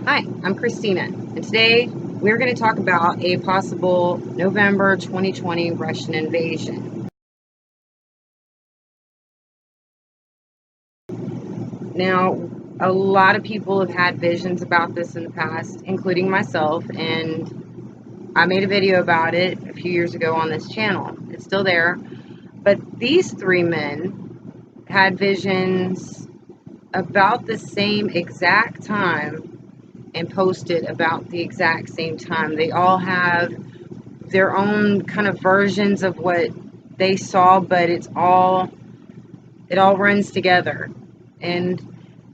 Hi, I'm Christina, and today we're going to talk about a possible November 2020 Russian invasion. Now, a lot of people have had visions about this in the past, including myself, and I made a video about it a few years ago on this channel. It's still there, but these three men had visions about the same exact time and posted about the exact same time. They all have their own kind of versions of what they saw, but it all runs together. And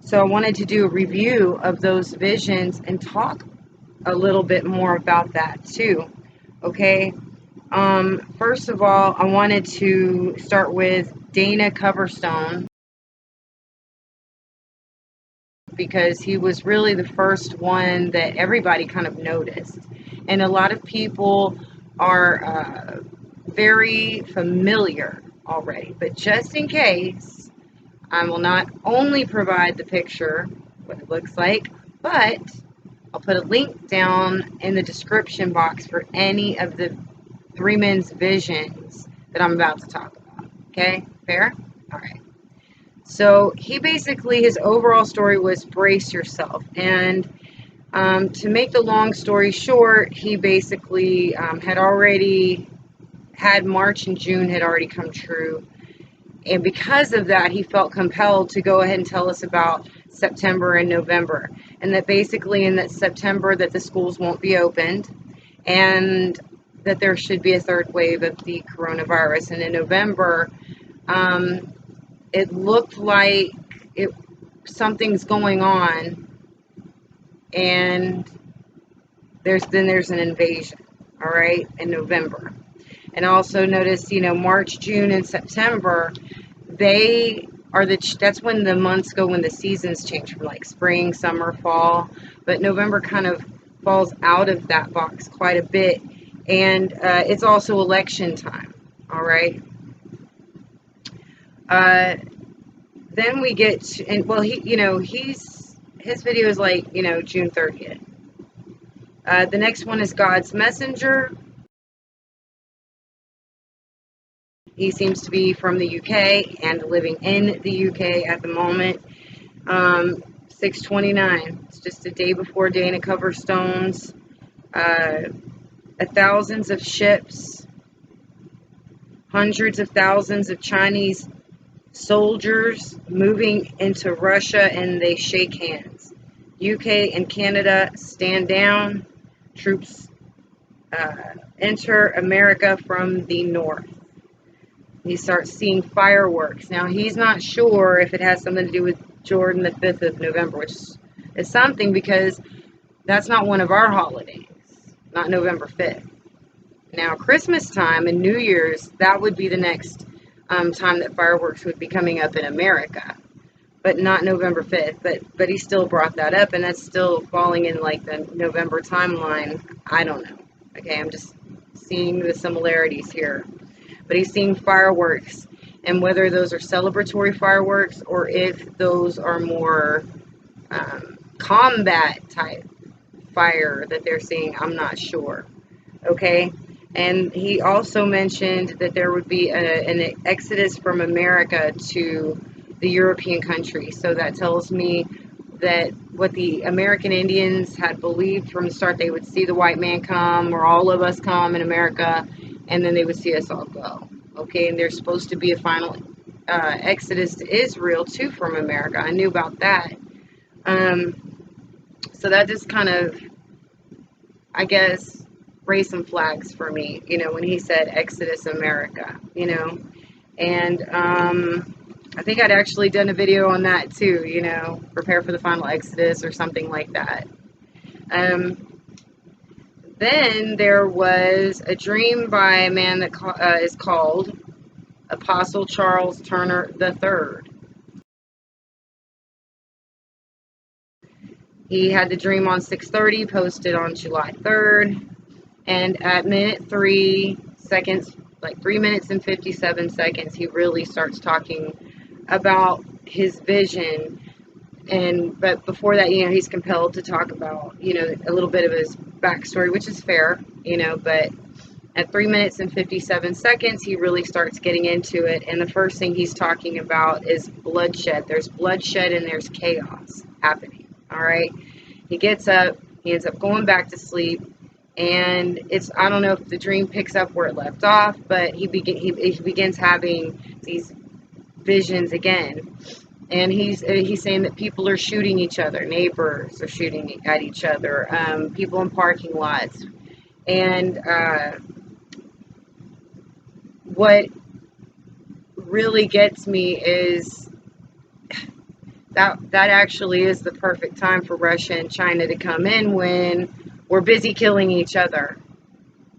so I wanted to do a review of those visions and talk a little bit more about that too. Okay. First of all, I wanted to start with Dana Coverstone, because he was really the first one that everybody kind of noticed. And a lot of people are very familiar already. But just in case, I will not only provide the picture, what it looks like, but I'll put a link down in the description box for any of the three men's visions that I'm about to talk about. Okay? Fair? All right. So he basically, his overall story was brace yourself. And to make the long story short, he basically had already had March and June had already come true. And because of that, he felt compelled to go ahead and tell us about September and November. And that basically in that September that the schools won't be opened, and that there should be a third wave of the coronavirus. And in November, it looked like something's going on, and there's an invasion, all right, in November. And also notice, March, June, and September, that's when the months go, when the seasons change from like spring, summer, fall. But November kind of falls out of that box quite a bit, and it's also election time, all right. Then we get to, and well, his video is like, June 30th. The next one is God's Messenger. He seems to be from the UK and living in the UK at the moment. 6/29. It's just a day before Dana Coverstone's. Thousands of ships, hundreds of thousands of Chinese soldiers moving into Russia, and they shake hands. UK and Canada stand down. Troops enter America from the north. He starts seeing fireworks. Now, he's not sure if it has something to do with Jordan the 5th of November, which is something, because that's not one of our holidays, not November 5th. Now, Christmas time and New Year's, that would be the next time that fireworks would be coming up in America, but not November 5th. But he still brought that up, and that's still falling in like the November timeline. I don't know. Okay, I'm just seeing the similarities here. But he's seeing fireworks, and whether those are celebratory fireworks or if those are more combat type fire that they're seeing, I'm not sure. Okay. And he also mentioned that there would be an exodus from America to the European countries. So that tells me that what the American Indians had believed from the start, they would see the white man come, or all of us come in America, and then they would see us all go. Okay, and there's supposed to be a final exodus to Israel too from America. I knew about that. So that just kind of, I guess, raised some flags for me, when he said Exodus America, and I think I'd actually done a video on that too, prepare for the final Exodus or something like that. Then there was a dream by a man that is called Apostle Charles Turner III. He had the dream on 6:30, posted on July 3rd. And at minute 3 seconds, like 3 minutes and 57 seconds, he really starts talking about his vision. But before that, he's compelled to talk about, a little bit of his backstory, which is fair, but at 3 minutes and 57 seconds, he really starts getting into it. And the first thing he's talking about is bloodshed. There's bloodshed and there's chaos happening. All right. He gets up, he ends up going back to sleep. And I don't know if the dream picks up where it left off, but he begins having these visions again. And he's saying that people are shooting each other, neighbors are shooting at each other, people in parking lots. And what really gets me is that actually is the perfect time for Russia and China to come in, when we're busy killing each other,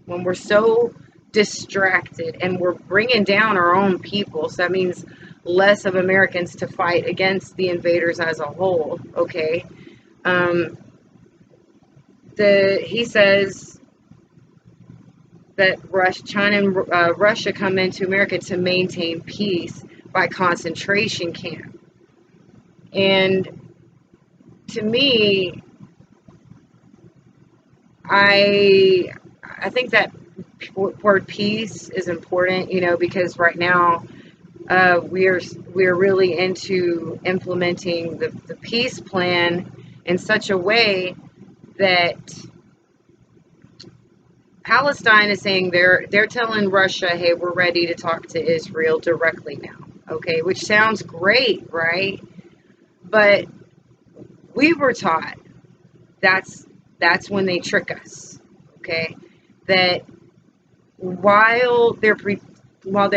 when we're so distracted and we're bringing down our own people. So that means less of Americans to fight against the invaders as a whole. Okay. He says that China and Russia come into America to maintain peace by concentration camp. And to me, I think that word peace is important, because right now we're really into implementing the peace plan in such a way that Palestine is saying they're telling Russia, hey, we're ready to talk to Israel directly now. Okay, which sounds great, right? But we were taught that's when they trick us. Okay, that while they're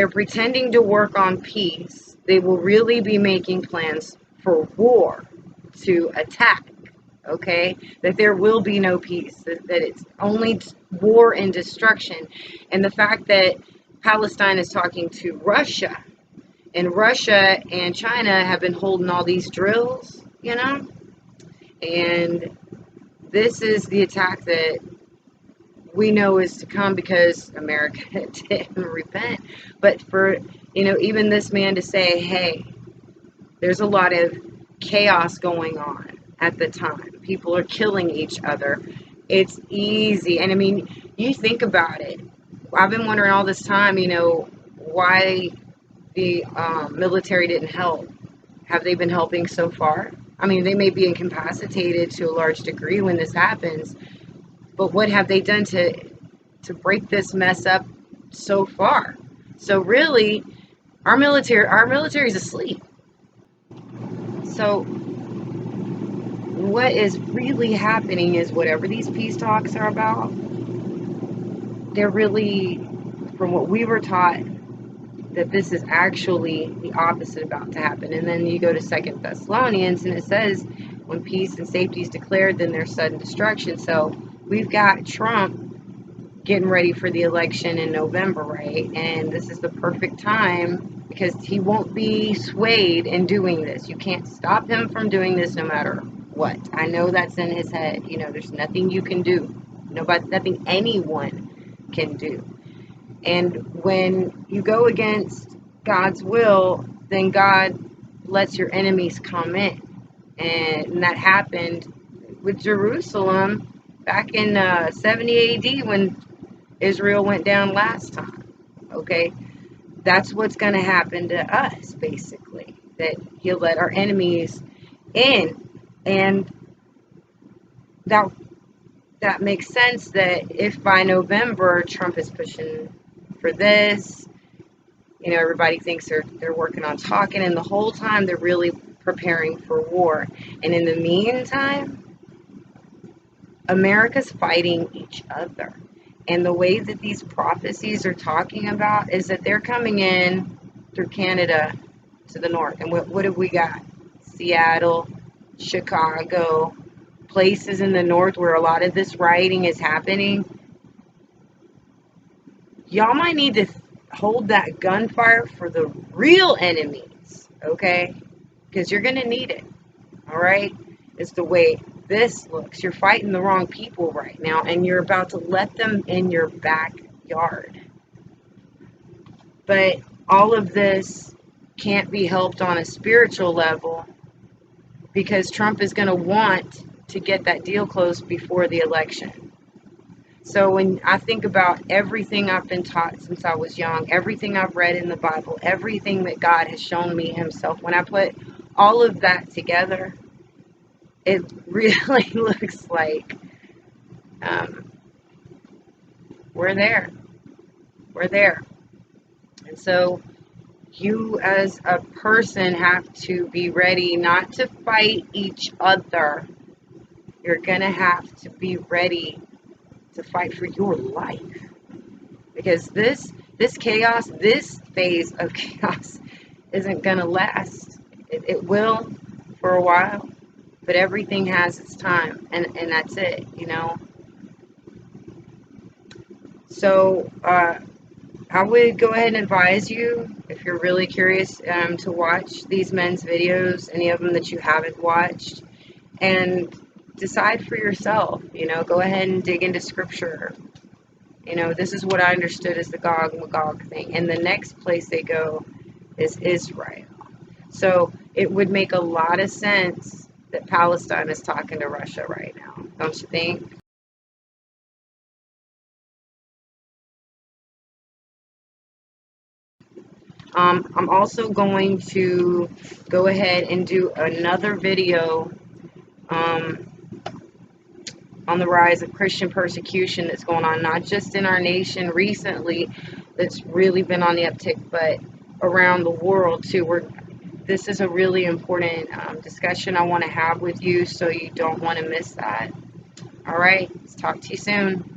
pretending to work on peace, they will really be making plans for war, to attack. Okay, that there will be no peace, that it's only war and destruction. And the fact that Palestine is talking to Russia, and Russia and China have been holding all these drills, and this is the attack that we know is to come because America didn't repent. But for, even this man to say, hey, there's a lot of chaos going on at the time. People are killing each other. It's easy. And I mean, you think about it. I've been wondering all this time, why the military didn't help. Have they been helping so far? I mean, they may be incapacitated to a large degree when this happens, but what have they done to break this mess up so far? So really, our military is asleep. So what is really happening is whatever these peace talks are about, they're really, from what we were taught, that this is actually the opposite about to happen. And then you go to 2 Thessalonians, and it says, when peace and safety is declared, then there's sudden destruction. So we've got Trump getting ready for the election in November, right? And this is the perfect time, because he won't be swayed in doing this. You can't stop him from doing this no matter what. I know that's in his head. There's nothing you can do. Nothing anyone can do. And when you go against God's will, then God lets your enemies come in. And that happened with Jerusalem back in 70 AD when Israel went down last time. Okay? That's what's going to happen to us, basically. That he'll let our enemies in. And that makes sense, that if by November Trump is pushing for this, everybody thinks they're working on talking, and the whole time they're really preparing for war. And in the meantime, America's fighting each other. And the way that these prophecies are talking about is that they're coming in through Canada to the north. And what have we got? Seattle, Chicago, places in the north where a lot of this rioting is happening. Y'all might need to hold that gunfire for the real enemies, okay? Because you're going to need it, all right? It's the way this looks. You're fighting the wrong people right now, and you're about to let them in your backyard. But all of this can't be helped on a spiritual level because Trump is going to want to get that deal closed before the election. So when I think about everything I've been taught since I was young, everything I've read in the Bible, everything that God has shown me himself, when I put all of that together, it really looks like um, we're there. We're there. And so you as a person have to be ready not to fight each other. You're going to have to be ready to fight for your life. Because this chaos, this phase of chaos isn't going to last. It will for a while, but everything has its time, and that's it, you know. So I would go ahead and advise you, if you're really curious, to watch these men's videos, any of them that you haven't watched, and decide for yourself. You know, go ahead and dig into scripture. You know, this is what I understood as the Gog and Magog thing. And the next place they go is Israel. So it would make a lot of sense that Palestine is talking to Russia right now, don't you think? I'm also going to go ahead and do another video um, on the rise of Christian persecution that's going on, not just in our nation recently, that's really been on the uptick, but around the world too. This is a really important discussion I want to have with you, so you don't want to miss that. All right, let's talk to you soon.